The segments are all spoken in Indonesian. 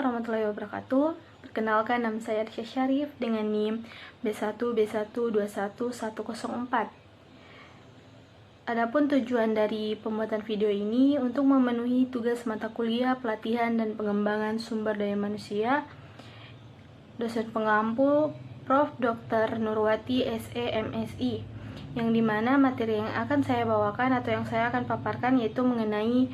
warahmatullahi wabarakatuh. Perkenalkan, nama saya Arsya Syarif dengan NIM B1B1211104. Adapun tujuan dari pembuatan video ini untuk memenuhi tugas mata kuliah pelatihan dan pengembangan sumber daya manusia dosen pengampu Prof. Dr. Nurwati SE MSI, yang dimana materi yang akan saya bawakan atau yang saya akan paparkan yaitu mengenai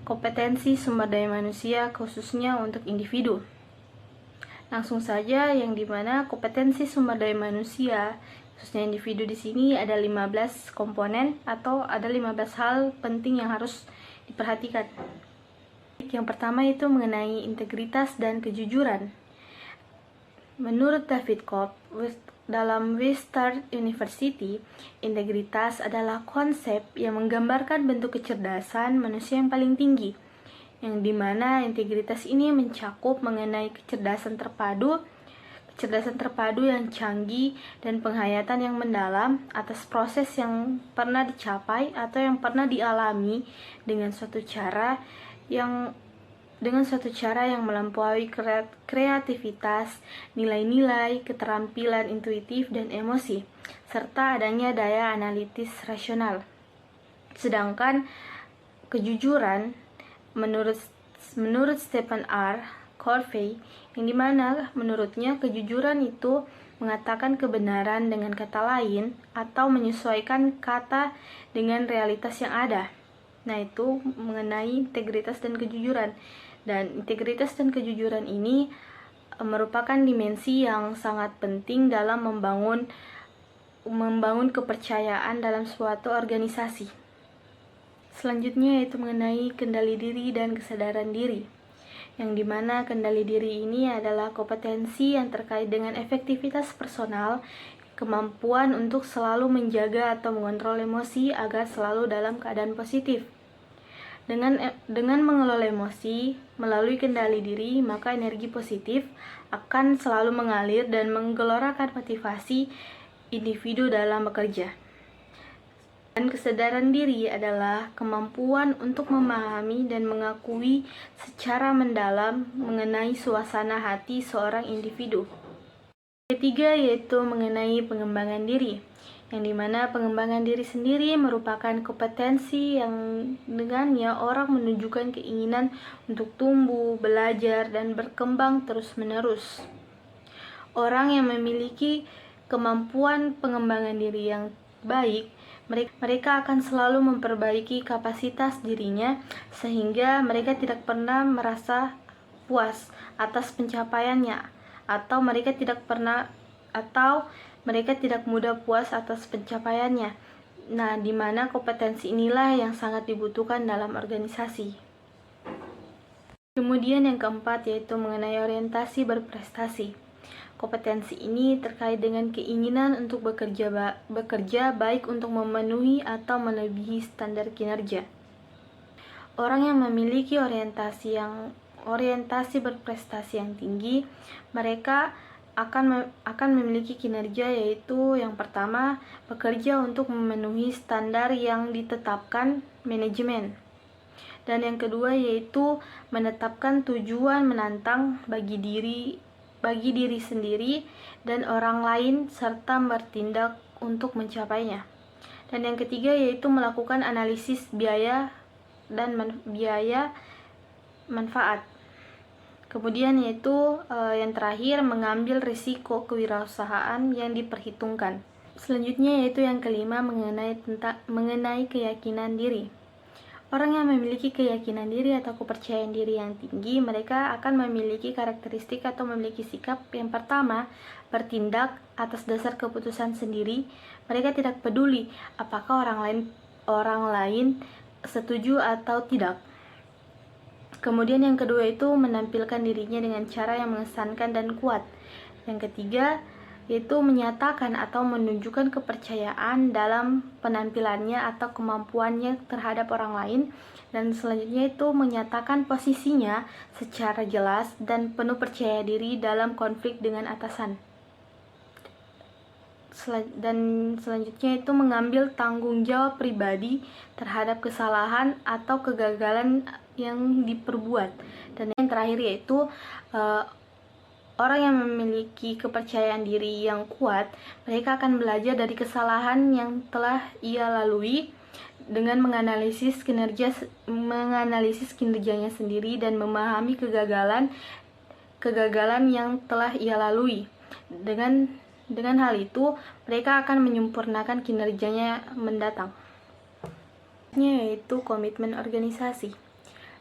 kompetensi sumber daya manusia khususnya untuk individu. Langsung saja, yang dimana kompetensi sumber daya manusia khususnya individu di sini ada 15 komponen atau ada 15 hal penting yang harus diperhatikan. Yang pertama itu mengenai integritas dan kejujuran. Menurut David Cobb dalam Western University, integritas adalah konsep yang menggambarkan bentuk kecerdasan manusia yang paling tinggi, yang dimana integritas ini mencakup mengenai kecerdasan terpadu yang canggih dan penghayatan yang mendalam atas proses yang pernah dicapai atau yang pernah dialami dengan suatu cara yang melampaui kreativitas, nilai-nilai, keterampilan intuitif dan emosi, serta adanya daya analitis rasional. Sedangkan kejujuran menurut Stephen R. Covey, yang dimana menurutnya kejujuran itu mengatakan kebenaran dengan kata lain atau menyesuaikan kata dengan realitas yang ada. Nah, itu mengenai integritas dan kejujuran. Dan integritas dan kejujuran ini merupakan dimensi yang sangat penting dalam membangun kepercayaan dalam suatu organisasi. Selanjutnya yaitu mengenai kendali diri dan kesadaran diri, yang dimana kendali diri ini adalah kompetensi yang terkait dengan efektivitas personal, kemampuan untuk selalu menjaga atau mengontrol emosi agar selalu dalam keadaan positif. Dengan mengelola emosi melalui kendali diri, maka energi positif akan selalu mengalir dan menggelorakan motivasi individu dalam bekerja. Dan kesadaran diri adalah kemampuan untuk memahami dan mengakui secara mendalam mengenai suasana hati seorang individu. Ketiga yaitu mengenai pengembangan diri, yang dimana pengembangan diri sendiri merupakan kompetensi yang dengannya orang menunjukkan keinginan untuk tumbuh, belajar, dan berkembang terus-menerus. Orang yang memiliki kemampuan pengembangan diri yang baik, mereka akan selalu memperbaiki kapasitas dirinya sehingga mereka tidak pernah merasa puas atas pencapaiannya, atau mereka tidak mudah puas atas pencapaiannya. Nah, di mana kompetensi inilah yang sangat dibutuhkan dalam organisasi. Kemudian yang keempat yaitu mengenai orientasi berprestasi. Kompetensi ini terkait dengan keinginan untuk bekerja baik untuk memenuhi atau melebihi standar kinerja. Orang yang memiliki orientasi berprestasi yang tinggi, mereka akan memiliki kinerja yaitu yang pertama, bekerja untuk memenuhi standar yang ditetapkan manajemen. Dan yang kedua yaitu menetapkan tujuan menantang bagi diri sendiri dan orang lain serta bertindak untuk mencapainya. Dan yang ketiga yaitu melakukan analisis biaya dan manfaat. Kemudian yaitu yang terakhir mengambil risiko kewirausahaan yang diperhitungkan. Selanjutnya yaitu yang kelima mengenai keyakinan diri. Orang yang memiliki keyakinan diri atau kepercayaan diri yang tinggi, mereka akan memiliki karakteristik atau memiliki sikap yang pertama, bertindak atas dasar keputusan sendiri. Mereka tidak peduli apakah orang lain setuju atau tidak. Kemudian yang kedua itu menampilkan dirinya dengan cara yang mengesankan dan kuat. Yang ketiga yaitu menyatakan atau menunjukkan kepercayaan dalam penampilannya atau kemampuannya terhadap orang lain. Dan selanjutnya itu menyatakan posisinya secara jelas dan penuh percaya diri dalam konflik dengan atasan. selanjutnya itu mengambil tanggung jawab pribadi terhadap kesalahan atau kegagalan yang diperbuat. Dan yang terakhir yaitu orang yang memiliki kepercayaan diri yang kuat, mereka akan belajar dari kesalahan yang telah ia lalui dengan menganalisis kinerjanya sendiri dan memahami kegagalan yang telah ia lalui. Dengan hal itu, mereka akan menyempurnakan kinerjanya mendatang. Yaitu komitmen organisasi.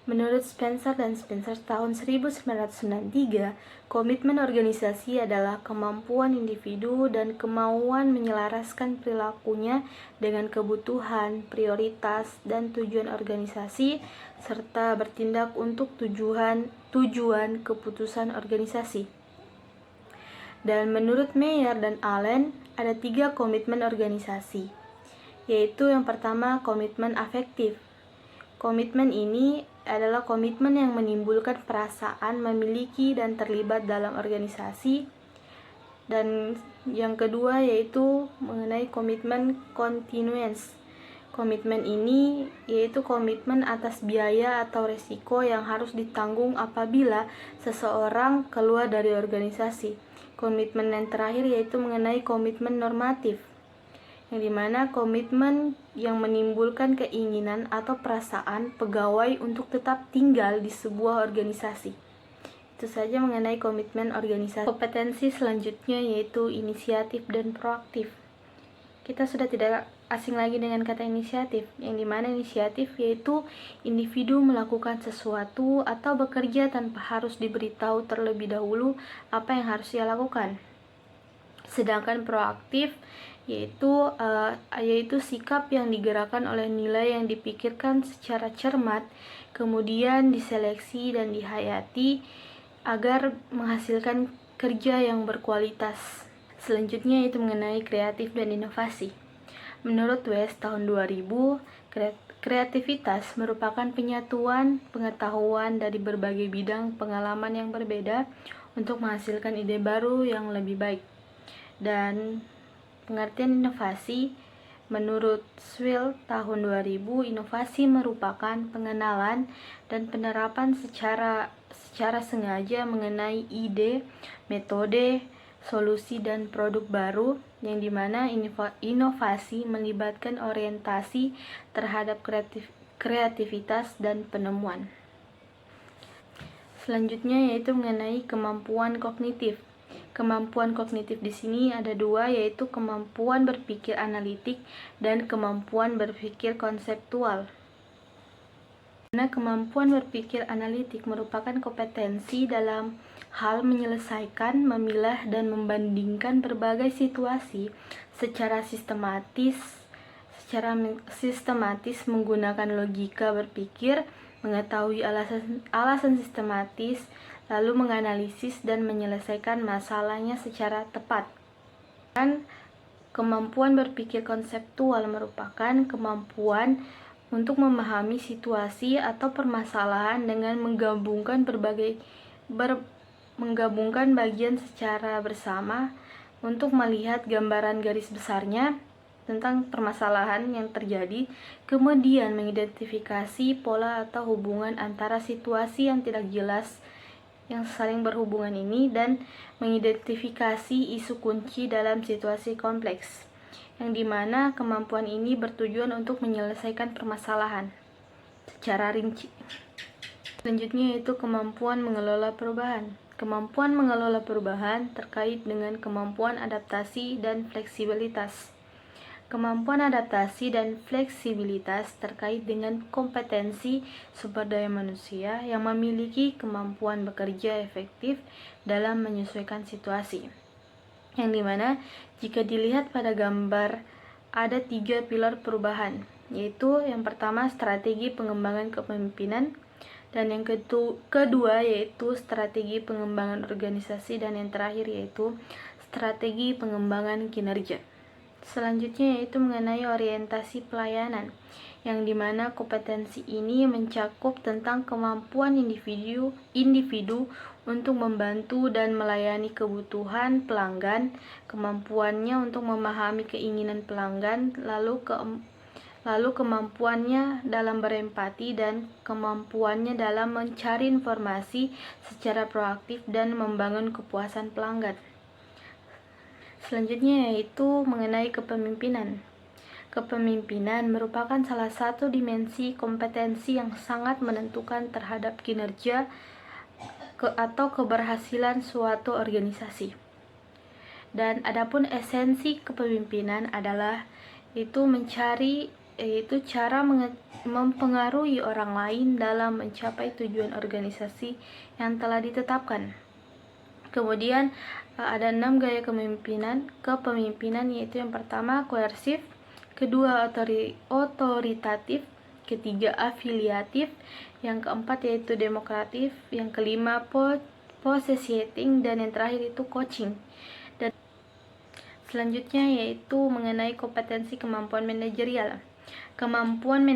Menurut Spencer dan Spencer tahun 1993, komitmen organisasi adalah kemampuan individu dan kemauan menyelaraskan perilakunya dengan kebutuhan, prioritas, dan tujuan organisasi, serta bertindak untuk tujuan keputusan organisasi. Dan menurut Meyer dan Allen, ada 3 komitmen organisasi, yaitu yang pertama komitmen afektif. Komitmen ini adalah komitmen yang menimbulkan perasaan memiliki dan terlibat dalam organisasi. Dan yang kedua yaitu mengenai komitmen continuance. Komitmen ini yaitu komitmen atas biaya atau resiko yang harus ditanggung apabila seseorang keluar dari organisasi. Komitmen yang terakhir yaitu mengenai komitmen normatif, yang dimana komitmen yang menimbulkan keinginan atau perasaan pegawai untuk tetap tinggal di sebuah organisasi. Itu saja mengenai komitmen organisasi. Kompetensi selanjutnya yaitu inisiatif dan proaktif. Kita sudah tidak asing lagi dengan kata inisiatif, yang dimana inisiatif yaitu individu melakukan sesuatu atau bekerja tanpa harus diberitahu terlebih dahulu apa yang harus ia lakukan. Sedangkan proaktif yaitu sikap yang digerakkan oleh nilai yang dipikirkan secara cermat, kemudian diseleksi dan dihayati agar menghasilkan kerja yang berkualitas. Selanjutnya yaitu mengenai kreatif dan inovasi. Menurut West tahun 2000, kreativitas merupakan penyatuan pengetahuan dari berbagai bidang pengalaman yang berbeda untuk menghasilkan ide baru yang lebih baik. Dan pengertian inovasi, menurut Swill tahun 2000, inovasi merupakan pengenalan dan penerapan secara sengaja mengenai ide, metode, solusi dan produk baru, yang dimana inovasi melibatkan orientasi terhadap kreativitas dan penemuan. Selanjutnya yaitu mengenai kemampuan kognitif. Kemampuan kognitif di sini ada 2, yaitu kemampuan berpikir analitik dan kemampuan berpikir konseptual. Nah, kemampuan berpikir analitik merupakan kompetensi dalam hal menyelesaikan, memilah, dan membandingkan berbagai situasi secara sistematis menggunakan logika berpikir, mengetahui alasan sistematis, lalu menganalisis dan menyelesaikan masalahnya secara tepat. Dan kemampuan berpikir konseptual merupakan kemampuan untuk memahami situasi atau permasalahan dengan menggabungkan bagian secara bersama untuk melihat gambaran garis besarnya tentang permasalahan yang terjadi, kemudian mengidentifikasi pola atau hubungan antara situasi yang tidak jelas yang saling berhubungan ini dan mengidentifikasi isu kunci dalam situasi kompleks, yang dimana kemampuan ini bertujuan untuk menyelesaikan permasalahan secara rinci. Selanjutnya yaitu kemampuan mengelola perubahan. Kemampuan mengelola perubahan terkait dengan kemampuan adaptasi dan fleksibilitas. Kemampuan adaptasi dan fleksibilitas terkait dengan kompetensi sumber daya manusia yang memiliki kemampuan bekerja efektif dalam menyesuaikan situasi. Yang dimana jika dilihat pada gambar ada 3 pilar perubahan, yaitu yang pertama strategi pengembangan kepemimpinan, dan yang kedua yaitu strategi pengembangan organisasi, dan yang terakhir yaitu strategi pengembangan kinerja. Selanjutnya yaitu mengenai orientasi pelayanan, yang dimana kompetensi ini mencakup tentang kemampuan individu untuk membantu dan melayani kebutuhan pelanggan, kemampuannya untuk memahami keinginan pelanggan, lalu kemampuannya dalam berempati dan kemampuannya dalam mencari informasi secara proaktif dan membangun kepuasan pelanggan. Selanjutnya yaitu mengenai kepemimpinan. Kepemimpinan merupakan salah satu dimensi kompetensi yang sangat menentukan terhadap kinerja atau keberhasilan suatu organisasi. Dan adapun esensi kepemimpinan adalah cara mempengaruhi orang lain dalam mencapai tujuan organisasi yang telah ditetapkan. Kemudian ada 6 gaya kepemimpinan, yaitu yang pertama koersif, kedua otoritatif, ketiga afiliatif, yang keempat yaitu demokratif, yang kelima possessiating, dan yang terakhir itu coaching. Dan selanjutnya yaitu mengenai kompetensi kemampuan manajerial. Kemampuan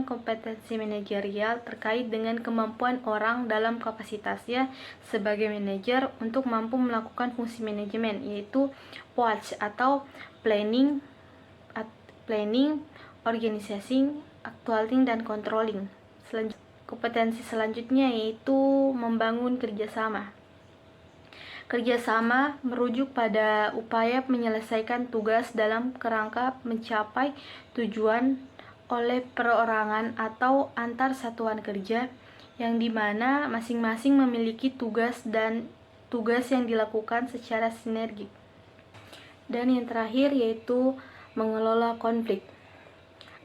kompetensi manajerial terkait dengan kemampuan orang dalam kapasitasnya sebagai manajer untuk mampu melakukan fungsi manajemen, yaitu POAC atau planning, organizing, actuating, dan controlling. Kompetensi selanjutnya yaitu membangun kerjasama. Kerjasama merujuk pada upaya menyelesaikan tugas dalam kerangka mencapai tujuan oleh perorangan atau antar satuan kerja, yang dimana masing-masing memiliki tugas yang dilakukan secara sinergik. Dan yang terakhir yaitu mengelola konflik.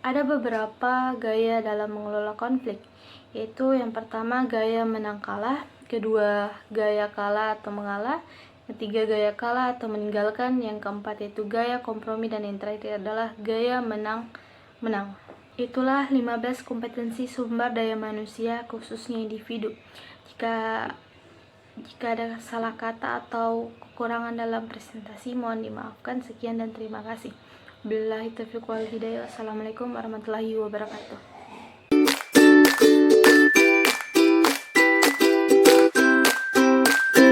Ada beberapa gaya dalam mengelola konflik, yaitu yang pertama gaya menang kalah, kedua gaya kalah atau mengalah, ketiga gaya kalah atau meninggalkan, yang keempat yaitu gaya kompromi, dan yang terakhir adalah gaya menang. Itulah 15 kompetensi sumber daya manusia khususnya individu. Jika ada salah kata atau kekurangan dalam presentasi, mohon dimaafkan. Sekian dan terima kasih. Billahi taufiq wal hidayah. Wassalamualaikum warahmatullahi wabarakatuh.